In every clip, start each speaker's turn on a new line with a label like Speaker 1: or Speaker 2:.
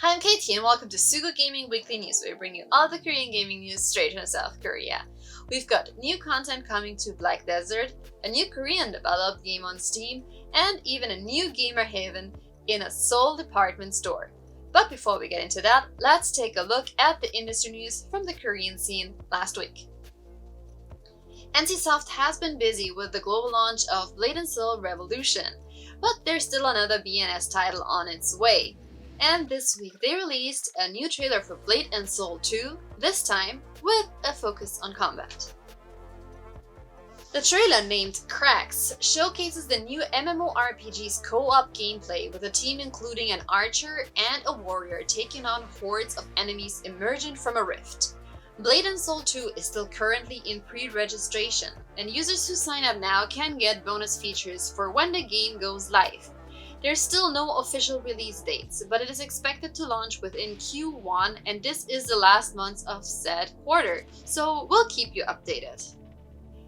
Speaker 1: Hi, I'm Katie and welcome to Sugo Gaming Weekly News, where we bring you all the Korean gaming news straight from South Korea. We've got new content coming to Black Desert, a new Korean developed game on Steam, and even a new gamer haven in a Seoul department store. But before we get into that, let's take a look at the industry news from the Korean scene last week. NCSoft has been busy with the global launch of Blade & Soul Revolution, but there's still another BNS title on its way. And this week they released a new trailer for Blade & Soul 2, this time with a focus on combat. The trailer, named Cracks, showcases the new MMORPG's co-op gameplay with a team including an archer and a warrior taking on hordes of enemies emerging from a rift. Blade & Soul 2 is still currently in pre-registration, and users who sign up now can get bonus features for when the game goes live. There's still no official release dates, but it is expected to launch within Q1, and this is the last month of said quarter, so we'll keep you updated.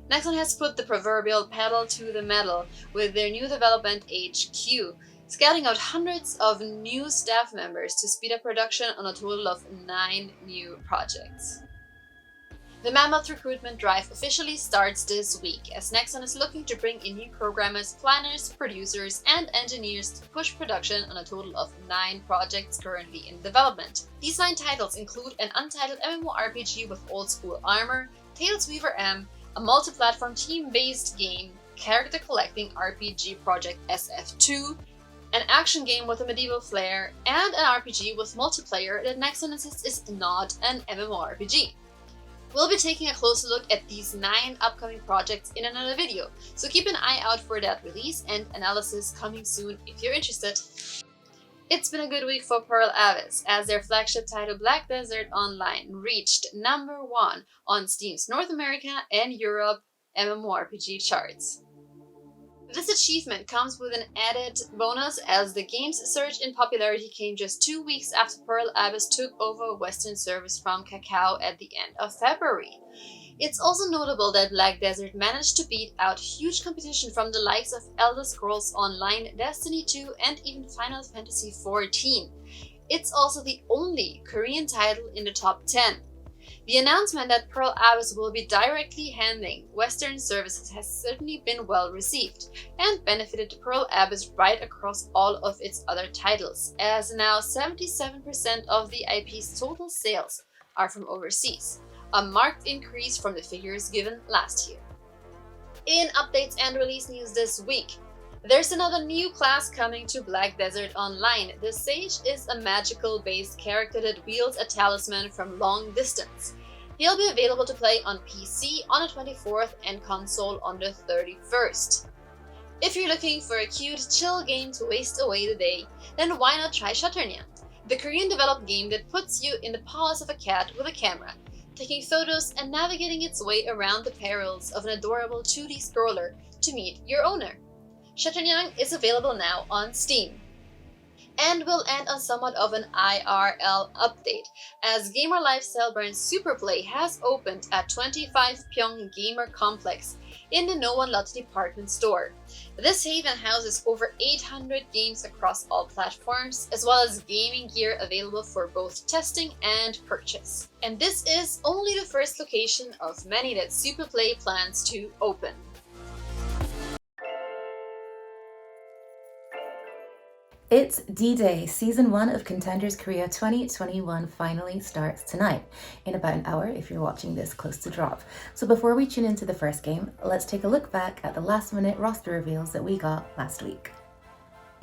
Speaker 1: Nexon has put the proverbial pedal to the metal with their new development HQ, scouting out hundreds of new staff members to speed up production on a total of 9 new projects. The Mammoth recruitment drive officially starts this week, as Nexon is looking to bring in new programmers, planners, producers, and engineers to push production on a total of 9 projects currently in development. These 9 titles include an untitled MMORPG with old-school armor, Tales Weaver M, a multi-platform team-based game, character collecting RPG project SF2, an action game with a medieval flair, and an RPG with multiplayer that Nexon insists is not an MMORPG. We'll be taking a closer look at these 9 upcoming projects in another video, so keep an eye out for that release and analysis coming soon if you're interested. It's been a good week for Pearl Abyss, as their flagship title Black Desert Online reached #1 on Steam's North America and Europe MMORPG charts. This achievement comes with an added bonus, as the game's surge in popularity came just 2 weeks after Pearl Abyss took over Western servers from Kakao at the end of February. It's also notable that Black Desert managed to beat out huge competition from the likes of Elder Scrolls Online, Destiny 2, and even Final Fantasy XIV. It's also the only Korean title in the top 10. The announcement that Pearl Abyss will be directly handling Western services has certainly been well received, and benefited Pearl Abyss right across all of its other titles, as now 77% of the IP's total sales are from overseas, a marked increase from the figures given last year. In updates and release news this week, there's another new class coming to Black Desert Online. The Sage is a magical-based character that wields a talisman from long distance. He'll be available to play on PC on the 24th and console on the 31st. If you're looking for a cute, chill game to waste away the day, then why not try Shatternyang, the Korean-developed game that puts you in the paws of a cat with a camera, taking photos and navigating its way around the perils of an adorable 2D scroller to meet your owner. Shatternyang is available now on Steam. And we'll end on somewhat of an IRL update, as Gamer Lifestyle brand Superplay has opened at 25 Pyeong Gamer Complex in the No One Lotte department store. This haven houses over 800 games across all platforms, as well as gaming gear available for both testing and purchase. And this is only the first location of many that Superplay plans to open.
Speaker 2: It's D-Day. Season 1 of Contenders Korea 2021 finally starts tonight, in about an hour if you're watching this close to drop. So before we tune into the first game, let's take a look back at the last-minute roster reveals that we got last week.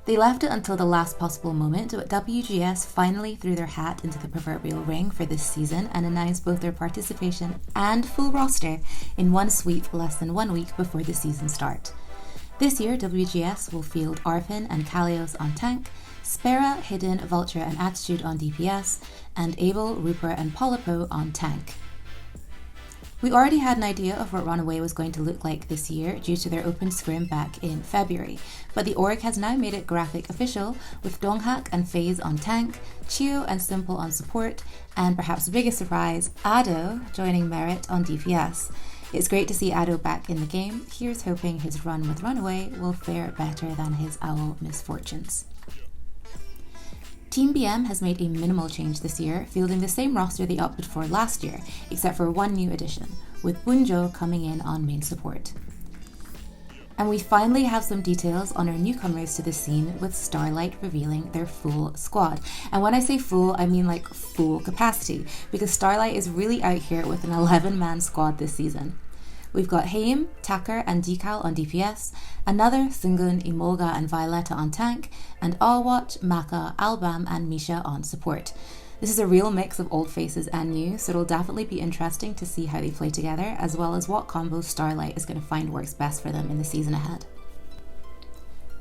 Speaker 2: They left it until the last possible moment, but WGS finally threw their hat into the proverbial ring for this season and announced both their participation and full roster in one sweep less than 1 week before the season start. This year, WGS will field Arfin and Kalios on tank, Spera, Hidden, Vulture and Attitude on DPS, and Abel, Rupert and Polypo on tank. We already had an idea of what Runaway was going to look like this year due to their open scrim back in February, but the org has now made it graphic official, with Donghak and FaZe on tank, Chio and Simple on support, and perhaps the biggest surprise, Ado joining Merit on DPS. It's great to see Ado back in the game. Here's hoping his run with Runaway will fare better than his owl misfortunes. Team BM has made a minimal change this year, fielding the same roster they opted for last year, except for one new addition, with Bunjo coming in on main support. And we finally have some details on our newcomers to the scene, with Starlight revealing their full squad. And when I say full, I mean like full capacity, because Starlight is really out here with an 11-man squad this season. We've got Haim, Taker and Decal on DPS, another Sungun, Emolga and Violetta on tank, and Awat, Maka, Albam and Misha on support. This is a real mix of old faces and new, so it'll definitely be interesting to see how they play together, as well as what combos Starlight is going to find works best for them in the season ahead.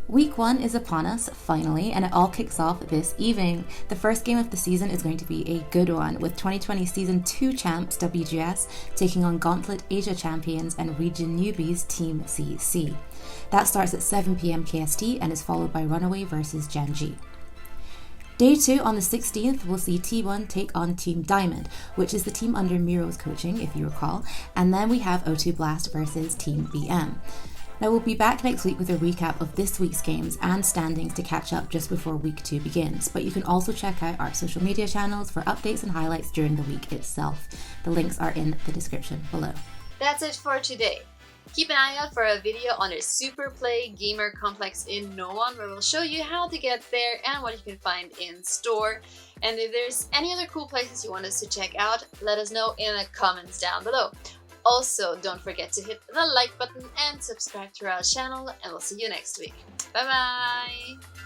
Speaker 2: Week 1 is upon us, finally, and it all kicks off this evening. The first game of the season is going to be a good one, with 2020 Season 2 champs WGS taking on Gauntlet Asia champions and region newbies Team CC. That starts at 7 PM KST and is followed by Runaway versus Genji. Day 2 on the 16th, we'll see T1 take on Team Diamond, which is the team under Miro's coaching, if you recall, and then we have O2 Blast versus Team BM. Now we'll be back next week with a recap of this week's games and standings to catch up just before week 2 begins, but you can also check out our social media channels for updates and highlights during the week itself. The links are in the description below.
Speaker 1: That's it for today. Keep an eye out for a video on our Super Play Gamer Complex in No One, where we'll show you how to get there and what you can find in store. And if there's any other cool places you want us to check out, let us know in the comments down below. Also, don't forget to hit the like button and subscribe to our channel, and we'll see you next week. Bye bye!